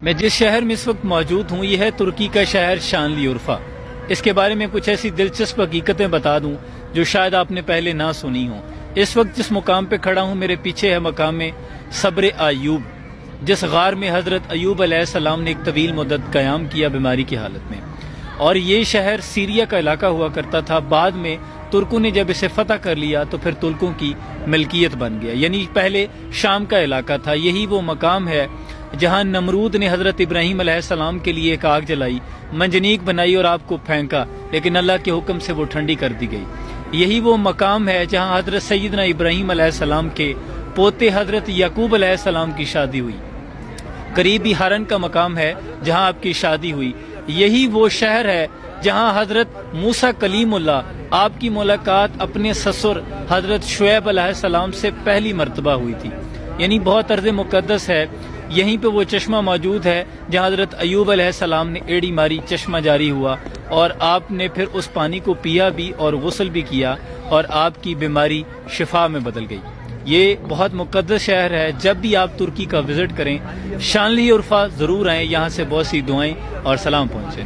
میں جس شہر میں اس وقت موجود ہوں یہ ہے ترکی کا شہر شانلی عرفہ۔ اس کے بارے میں کچھ ایسی دلچسپ حقیقتیں بتا دوں جو شاید آپ نے پہلے نہ سنی ہوں۔ اس وقت جس مقام پہ کھڑا ہوں میرے پیچھے ہے مقام صبر ایوب، جس غار میں حضرت ایوب علیہ السلام نے ایک طویل مدت قیام کیا بیماری کی حالت میں، اور یہ شہر سیریا کا علاقہ ہوا کرتا تھا۔ بعد میں ترکوں نے جب اسے فتح کر لیا تو پھر ترکوں کی ملکیت بن گیا، یعنی پہلے شام کا علاقہ تھا۔ یہی وہ مقام ہے جہاں نمرود نے حضرت ابراہیم علیہ السلام کے لیے ایک آگ جلائی، منجنیق بنائی اور آپ کو پھینکا، لیکن اللہ کے حکم سے وہ ٹھنڈی کر دی گئی۔ یہی وہ مقام ہے جہاں حضرت سیدنا ابراہیم علیہ السلام کے پوتے حضرت یعقوب علیہ السلام کی شادی ہوئی۔ قریبی ہارن کا مقام ہے جہاں آپ کی شادی ہوئی۔ یہی وہ شہر ہے جہاں حضرت موسیٰ کلیم اللہ آپ کی ملاقات اپنے سسر حضرت شعیب علیہ السلام سے پہلی مرتبہ ہوئی تھی، یعنی بہت ارض مقدس ہے۔ یہیں پہ وہ چشمہ موجود ہے جہاں حضرت ایوب علیہ السلام نے ایڑی ماری، چشمہ جاری ہوا، اور آپ نے پھر اس پانی کو پیا بھی اور غسل بھی کیا، اور آپ کی بیماری شفا میں بدل گئی۔ یہ بہت مقدس شہر ہے۔ جب بھی آپ ترکی کا وزٹ کریں شانلی عرفہ ضرور آئیں، یہاں سے بہت سی دعائیں اور سلام پہنچیں۔